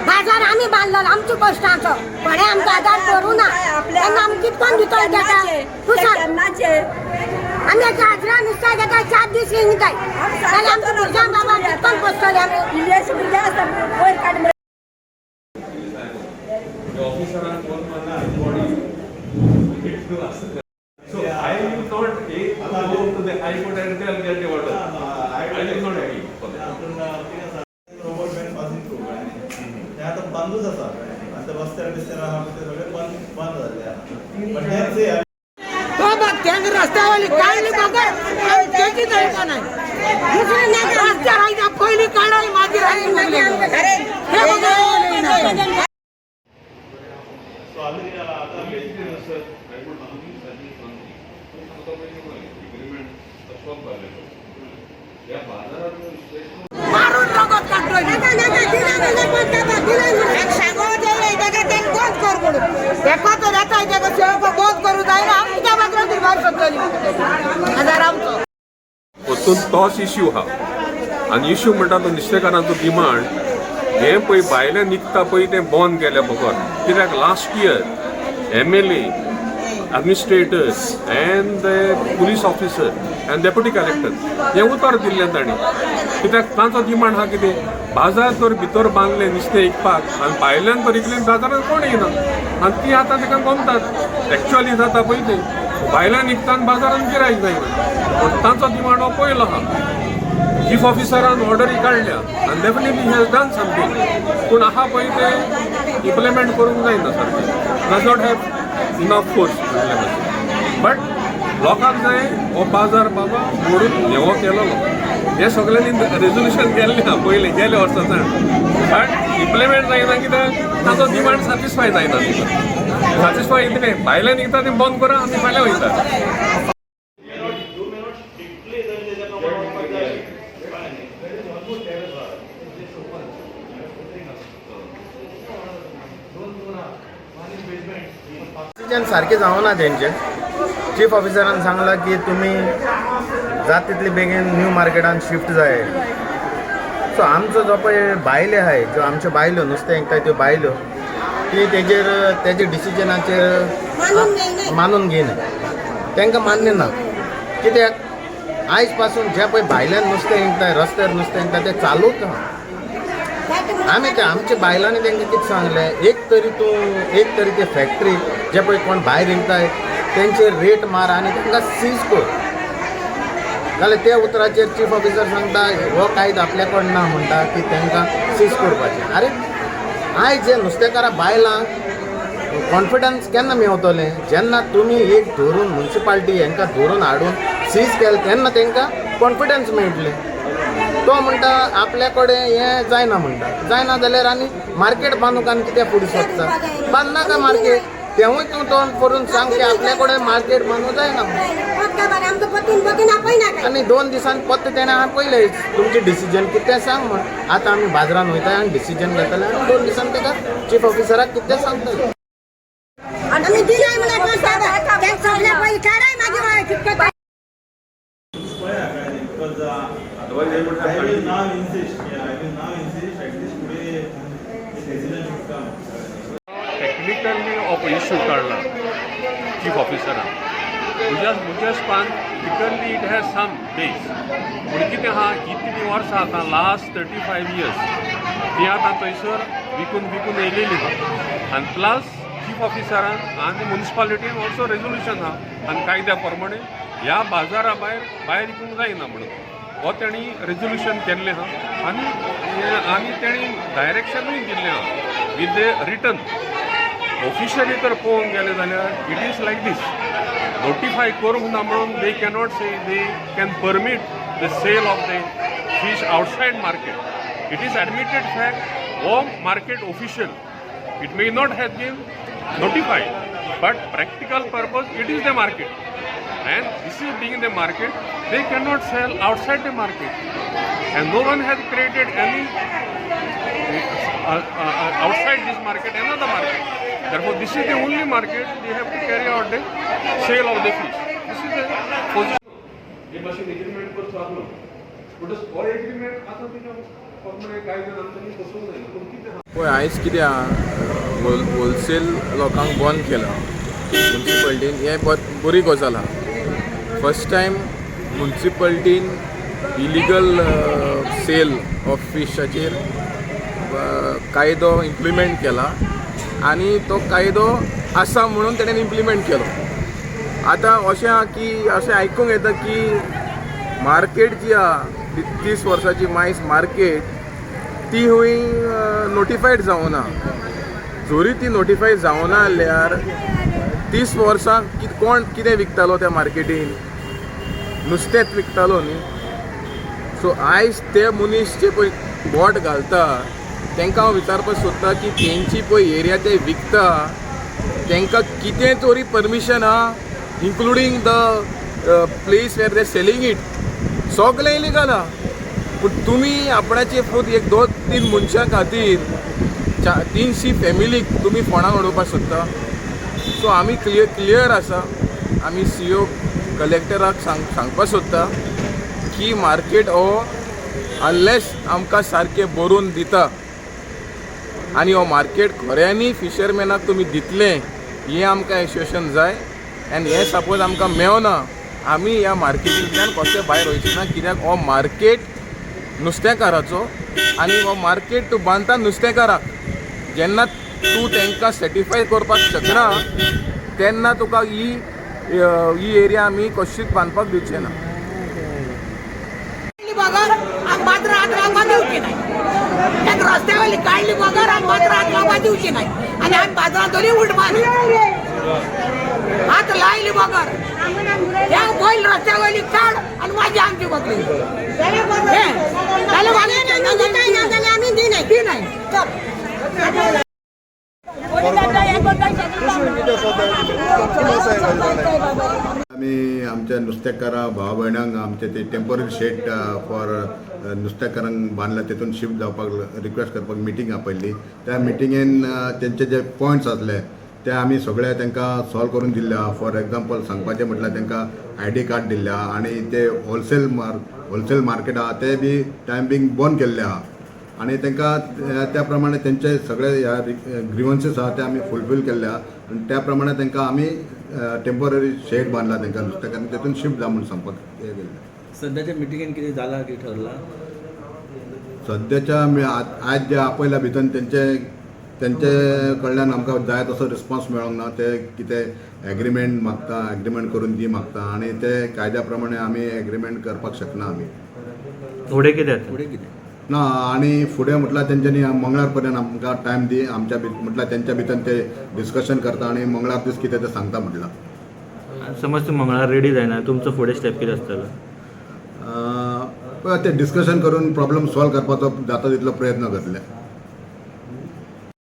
बाजार आम्ही बांधला आमची कष्टाचं पण आमचा आधार करू ना आमची पण भितर देता तू सांग आम्ही गाजरा नुसता देता 4 दिवस येईन काय आणि आमचं तुझ्या बाबा पण बसतले आम्ही So I will not go to the High Court and tell get the order. I will not agree for that. आता बंदच असा आता रस्त्यावर बिस्त्यावर ते सगळे बंद झाले पण त्यांचे तो बघ त्यांनी रस्त्यावाली काढली बघा त्याची तरी पण आहे दुसरी नाही रस्त्या राहायचा पहिली काढावी माझी राहिली हे बघा मारून लोकच काढतोय तोच इश्यू हा आणि इश्यू म्हणटा तो नुस्तेकारांचो डिमांड हे पळय भायल्यान निघता पळय तें बंद केल्या फकत कित्याक last year MLA administrators and the police officer and deputy collector हे उतर दिल्ले तांणी कित्याक तांचो डिमांड हा कितें बाजार तर भितर बांदले नुस्तें विकपाक आनी भायल्यान तर इकलें बाजारांत कोण येना आनी ती आतां ताका गमतात एक्चुअली जाता पळय तें भायल्यान विकता आनी बाजारांत गिरायक जायना पूण तांचो डिमांड हो पयलो हा चीफ ऑफिसरान ऑर्डरी काडल्या आनी definitely he has done something पूण आहा पळय तें इम्प्लिमेंट करूंक जायना सारकें does not have enough force but लोकांक जाय हो बाजार बाबा मोडून हेवो केलो हे सगळ्यांनी रेजोल्युशन केल्लें हा पयले गेले वर्साच्यान बट इम्प्लिमेंट जायना कित्याक ताचो डिमांड सॅटिस्फाय जायना सॅटिस्फाय कितें भायल्यान निघता तें बंद करा आमी फाल्यां वयता सारखे जावना तेंचे चीफ ऑफिसरान सांगला की तुम्ही जात तितले बेगीन न्यू मार्केटान शिफ्ट जाय सो आमचो जो पळय बायले आहाय ज्यो आमच्यो बायल्यो नुस्तें विकताय त्यो बायल्यो ती तेजे डिसिजनाचेर मानून घेयना तांकां मान्य ना कित्याक आयज पासून जे पळय भायल्यान नुस्तें विकताय रस्त्यार नुस्तें विकता तें चालूच आहा आमी ते आमच्या बायलांनी तांकां कितें सांगलें एक तरी ते फॅक्टरी जे पळय कोण भायर विकताय तेंचे रेट मार आनी तांकां सीज कर जाल्यार त्या उतराचेर चीफ ऑफिसर सांगता हो कायदो आपल्या कोण ना म्हणटा की तांकां सीज करपाचें अरे आयज जे नुस्तेकारां बायलांक कॉन्फिडन्स केन्ना मेवतलें जेन्ना तुमी एक धरून म्युन्सिपाल्टी हांकां धरून हाडून सीज केलें तेन्ना तांकां कॉन्फिडन्स मेळटलें तो म्हणटा आपल्या कडेन हें जायना म्हणटा जायना जाल्यार आनी मार्केट बांदूंक आनी कित्याक फुडें सोदता बांदनाका मार्केट तेवूय तूं तोंड करून सांग की आपल्या कडेन मार्केट बांदूंक जायना आनी 2 दिसान पत्ते तेणें हांवें पयलें तुमचें डिसिजन कितें सांग म्हण आतां आमी बाजारान वयताय आनी डिसिजन घेतले आनी 2 दिसान ताका चीफ ऑफिसराक कितें सांगतले टेक्निकली ऑफ इश्यू काढला चीफ ऑफिसरान मुझ्या स्पान literally it has some base पूण कितें आहा कितलीं वर्सां आतां लास्ट 35 years ती आतां थंयसर विकून येयलेली आहा आनी प्लस चीफ ऑफिसरान आनी म्युन्सिपालिटीन ऑल्सो रेजोल्युशन आहा आनी कायद्या प्रमाणे ह्या बाजारा भायर विकूंक जायना म्हणून हो तेणी रेजोल्युशन केल्लें आहा आनी तेणी डायरेक्शनूय दिल्लें आहा वीथ द रिटन ऑफिशियली तर पळोवंक गेलें जाल्यार it is like this notify करूंक ना म्हणून they cannot say they can permit the sale of the fish outside market it is admitted fact हो market official it may not have been notified but practical purpose it is the market and this is being the market they cannot sell outside the market and no one has created any outside this market another market. Therefore, this is the only market they have to carry out the sale of the fish. This is the position. हे machine agreement कर चालू. पण तो agreement आता तिने formal काय जण आमच्यानी बसवलं नाही. पण किती पळय आयज कितें आहा होलसेल लोकांक बंद केला म्युन्सिपाल्टीन हें बरी गजाल आहा. फर्स्ट टायम म्युन्सिपाल्टीन इलिगल सेल ऑफ फिशाचेर कायदो इम्प्लिमेंट केला आनी तो कायदो आसा म्हणून तेणेन इम्प्लिमेंट केलो. आतां अशें आहा की अशें आयकूंक येता की मार्केट जी आहा 30 वर्साची मायज मार्केट ती हुंय नोटिफायड जावना. जोरी ती नोटिफाय जावना जाल्यार 30 वर्सां कोण कितें विकतालो त्या मार्केटीन नुस्तेंच विकतालो न्ही. सो आयज ते मनीस जे पळय बोट घालता तांकां हांव विचारपाक सोदता की तेंची पळय एरिया ते विकता तांकां कितें तरी परमिशन आहा including the place where they selling it सगळें इलिगल आहा. पूण तुमी आपणाचे फूत एक 2-3 मनशां खातीर 300 फॅमिलीक तुमी फोंडाक उडोवपाक सोदता. सो आमी क्लियर आसा. आमी CEO कलेक्टराक सांगपाक सोदता की मार्केट हो अनलेस आमकां सारकें बरोवन दिता आनी हो मार्केट खऱ्यांनी फिशरमॅनाक तुमी दितलें हें आमकां एश्युरेशन जाय. आनी हें सपोज आमकां मेळना आमी ह्या मार्केटींतल्यान कशें भायर वयचे ना. कित्याक हो मार्केट नुस्तेकाराचो आनी हो मार्केट तूं बांदता नुस्तेकाराक. जेन्ना तूं तांकां सॅटिस्फाय करपाक शकना तेन्ना तुका ही एरिया आमी कशीच बांदपाक दिवचे ना. बगर आम मात्र हात लावपा दिवची नाही. त्या रस्त्यावरली काढली बगर आम मात्र हात लावपा दिवची नाही. आणि आम्ही बाजारात तरी उठमारी हात लायली बगर या बैल रस्त्यावरली काढ आणि माझी आमची बकरी आम्ही दी नाही. आम्ही आमच्या नुस्तेकारा भावा भयणांक आमचे ते टेम्पररी शेड फॉर नुस्तेकारांक बांदला तेतून शिफ्ट जावपाक रिक्वेस्ट करपाक मिटींग आपयल्ली. त्या मिटिंगेन तेंचे जे पॉयंट्स आसले ते आमी सगळे तांकां सॉल्व करून दिल्ले आहा. फॉर एग्जाम्पल सांगपाचें म्हटल्यार तांकां ID कार्ड दिल्ले आहा आनी ते होलसेल मार्केट आहा ते बी टायम बींग बंद केल्ले आहा. आनी तांकां त्या प्रमाणे तेंचे सगळे ह्या ग्रिवन्सीस आहा ते आमी फुलफील केल्ले आहा. आनी त्या प्रमाणे तांकां आमी टेम्पररी शेड बांदला तांकां नुस्तेकारांक तेतून शिफ्ट जा म्हणून सांगपाक हे केल्लें. सध्याच्या मिटिंगेन कितें जालां की ठरलां? सद्याच्या आज जे आपयल्या भितर तेंचे कडल्यान आमकां जाय तसो रिस्पॉन्स मेळोंक ना. ते कितें एग्रीमेंट मागता एग्रीमेंट करून दी मागता आनी ते कायद्या प्रमाणे आमी एग्रीमेंट करपाक शकना आमी. फुडें कितें ना आनी फुडें म्हटल्यार तेंच्यांनी मंगळार पर्यंत आमकां टायम दी आमच्या म्हटल्यार तेंच्या भितर ते डिस्कशन करता आनी मंगळार दीस कितें ते सांगता म्हटल्यार. समज तूं मंगळार रेडी जायना तुमचो फुडें स्टेप कितें आसतलो? ते डिस्कशन करून प्रॉब्लेम सॉल्व करपाचो जाता तितलो प्रयत्न करतले.